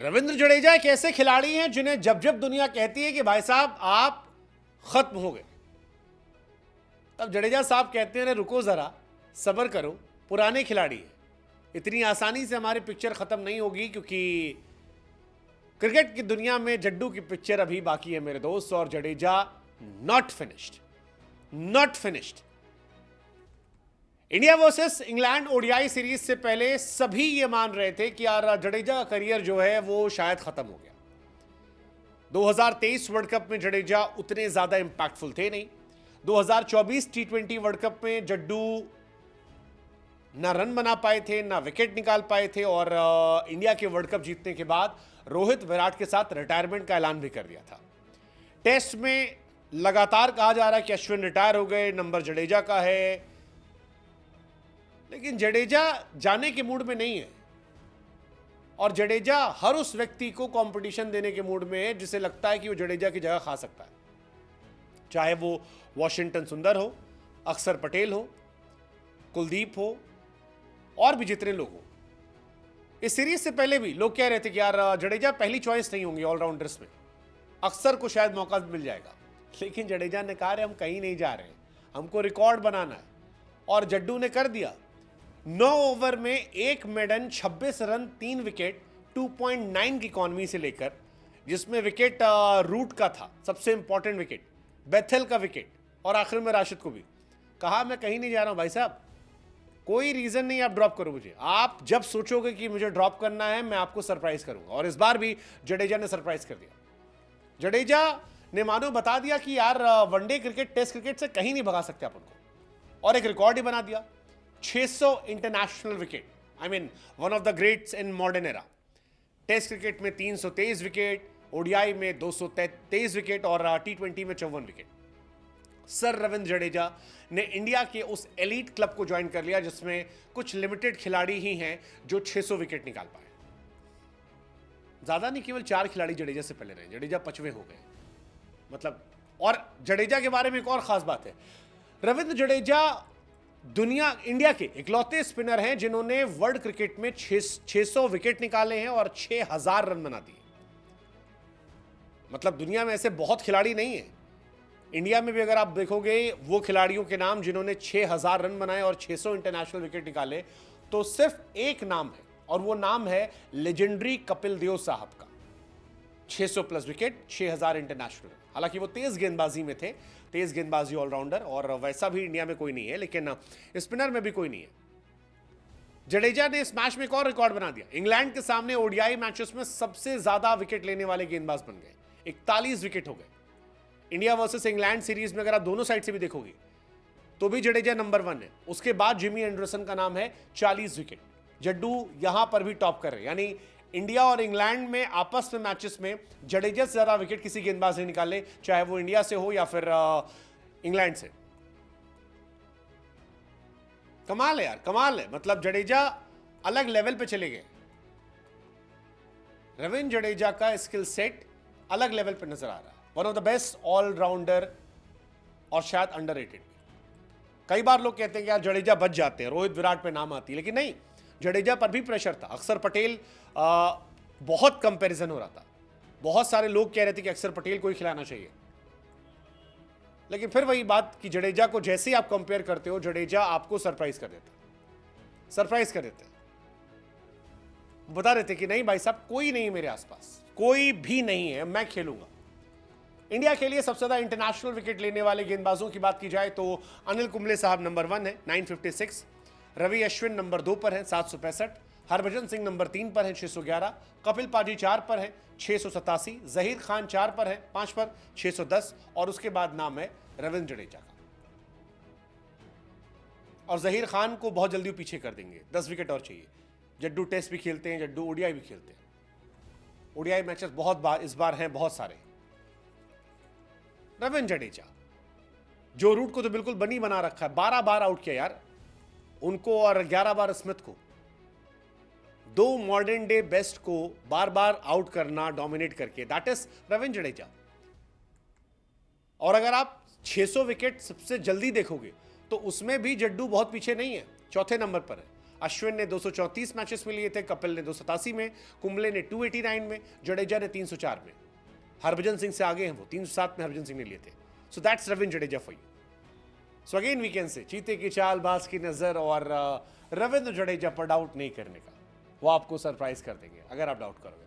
रविंद्र जडेजा एक ऐसे खिलाड़ी हैं जिन्हें जब जब दुनिया कहती है कि भाई साहब आप खत्म हो गए, तब जडेजा साहब कहते हैं रुको जरा, सब्र करो, पुराने खिलाड़ी हैं, इतनी आसानी से हमारी पिक्चर खत्म नहीं होगी, क्योंकि क्रिकेट की दुनिया में जड्डू की पिक्चर अभी बाकी है मेरे दोस्त। और Jadeja not finished. India versus England ODI series से पहले सभी ये मान रहे थे कि यार जडेजा का करियर जो है वो शायद खत्म हो गया। 2023 वर्ल्ड कप में जडेजा उतने ज्यादा इंपैक्टफुल थे नहीं। 2024 टी20 वर्ल्ड कप में जड्डू ना रन बना पाए थे, ना विकेट निकाल पाए थे, और इंडिया के वर्ल्ड कप जीतने के बाद रोहित विराट के साथ रिटायरमेंट का ऐलान भी कर दिया था। टेस्ट में लगातार कहा जा रहा है कि अश्विन रिटायर हो गए, नंबर जडेजा का है, लेकिन जडेजा जाने के मूड में नहीं है। और जडेजा हर उस व्यक्ति को कंपटीशन देने के मूड में है जिसे लगता है कि वो जडेजा की जगह खा सकता है, चाहे वो वॉशिंगटन सुंदर हो, अक्षर पटेल हो, कुलदीप हो, और भी जितने लोग हो। इस सीरीज से पहले भी लोग कह रहे थे कि यार जडेजा पहली चॉइस नहीं होंगे ऑलराउंडर्स में, अक्सर को शायद मौका मिल जाएगा, लेकिन जडेजा ने कहा हम कहीं नहीं जा रहे हैं, हमको रिकॉर्ड बनाना है। और जड्डू ने कर दिया। 9 ओवर में 1 मेडन, 26 रन, 3 विकेट, 2.9 की इकॉनमी से लेकर, जिसमें विकेट रूट का था, सबसे इंपॉर्टेंट विकेट, बेथेल का विकेट, और आखिर में राशिद को भी कहा मैं कहीं नहीं जा रहा हूं भाई साहब, कोई रीजन नहीं आप ड्रॉप करो मुझे, आप जब सोचोगे कि मुझे ड्रॉप करना है मैं आपको सरप्राइज करूंगा। और इस बार भी जडेजा ने सरप्राइज कर दिया। जडेजा ने मानो बता दिया कि यार वनडे क्रिकेट, टेस्ट क्रिकेट से कहीं नहीं भगा सकते आप उनको, और एक रिकॉर्ड ही बना दिया, 600 international wicket. I mean one of the greats in modern era. Test cricket में 323 विकेट, ओडीआई में 223 विकेट, और टी20 में 54 विकेट। सर रविंद्र जडेजा ने इंडिया के उस एलीट क्लब को ज्वाइन कर लिया जिसमें कुछ लिमिटेड खिलाड़ी ही हैं जो 600 विकेट निकाल पाए। ज्यादा नहीं, केवल 4 खिलाड़ी जडेजा से पहले रहे, जडेजा 5वें हो गए मतलब। और जडेजा के बारे में एक और खास बात है, रविंद्र जडेजा इंडिया के इकलौते स्पिनर हैं जिन्होंने वर्ल्ड क्रिकेट में 600 विकेट निकाले हैं और 6000 रन बना दिए। मतलब दुनिया में ऐसे बहुत खिलाड़ी नहीं है। इंडिया में भी अगर आप देखोगे वो खिलाड़ियों के नाम जिन्होंने 6000 रन बनाए और 600 इंटरनेशनल विकेट निकाले, तो सिर्फ एक नाम है, और वो नाम है लेजेंडरी कपिल देव साहब का। 600 प्लस विकेट, 6000 इंटरनेशनल। हालांकि वो तेज गेंदबाजी में थे, तेज गेंदबाजी ऑलराउंडर, और वैसा भी इंडिया में कोई नहीं है, लेकिन स्पिनर में भी कोई नहीं है। जडेजा ने इस मैच में एक और रिकॉर्ड बना दिया। इंग्लैंड के सामने ओडीआई मैचेस में सबसे ज्यादा विकेट लेने वाले गेंदबाज बन गए, 41 विकेट हो गए। इंडिया वर्सेस इंग्लैंड सीरीज में अगर आप दोनों साइड से भी देखोगे तो भी जडेजा नंबर 1 है। उसके बाद जिमी एंडरसन का नाम है, 40 विकेट। जड्डू यहां पर भी टॉप कर रहे हैं, यानी इंडिया और इंग्लैंड में आपस में मैचेस में जडेजा से ज्यादा विकेट किसी गेंदबाज ने निकाले, चाहे वो इंडिया से हो या फिर इंग्लैंड से। कमाल है यार, कमाल है। मतलब जडेजा अलग लेवल पे चले गए। रविंद्र जडेजा का स्किल सेट अलग लेवल पे नजर आ रहा है। One of the best allrounder, और शायद अंडररेटेड। कई बार लोग कहते हैं कि यार जडेजा बच जाते हैं, रोहित विराट पे नाम आती है, लेकिन नहीं, जडेजा पर भी प्रेशर था। अक्षर पटेल बहुत कंपैरिजन हो रहा था, बहुत सारे लोग कह रहे थे कि अक्षर पटेल को ही खिलाना चाहिए, लेकिन फिर वही बात कि जडेजा को जैसे ही आप कंपेयर करते हो, जडेजा आपको सरप्राइज कर देते। बता रहे थे कि नहीं भाई साहब, कोई नहीं मेरे आसपास, कोई भी नहीं है, मैं खेलूंगा। इंडिया के लिए सबसे ज्यादा इंटरनेशनल विकेट लेने वाले गेंदबाजों की बात की जाए तो अनिल कुंबले साहब नंबर 1 है, 956। रवि अश्विन नंबर 2 पर है, 765। हरभजन सिंह नंबर 3 पर है, 611। कपिल पाजी 4 पर है, 687। जहीर खान 4 पर है, 5 पर, 610। और उसके बाद नाम है रविंद्र जडेजा का। और जहीर खान को बहुत जल्दी पीछे कर देंगे, 10 विकेट और चाहिए। जड्डू टेस्ट भी खेलते हैं, जड्डू ओडीआई भी खेलते हैं। ओडीआई मैचेस बहुत बार इस बार हैं, बहुत सारे। रविंद्र जडेजा जो रूट को तो बिल्कुल बनी बना रखा है, 12 बार आउट किया यार उनको, और 11 बार स्मिथ को। 2 मॉडर्न डे बेस्ट को बार बार आउट करना, डोमिनेट करके, दैट इज रविंद्र जडेजा। और अगर आप 600 विकेट सबसे जल्दी देखोगे तो उसमें भी जड्डू बहुत पीछे नहीं है, 4थे नंबर पर है। अश्विन ने 234 मैचेस में लिए थे, कपिल ने 287 में, कुंबले ने 289 में, जडेजा ने 304 में। हरभजन सिंह से आगे हैं वो, 307 में हरभजन सिंह ने लिए थे। So that's Ravindra Jadeja for you. So again we can say चीते की चाल, बाज की नजर और रविंद्र जडेजा पर डाउट नहीं करने का, वो आपको सरप्राइज कर देंगे अगर आप डाउट करोगे।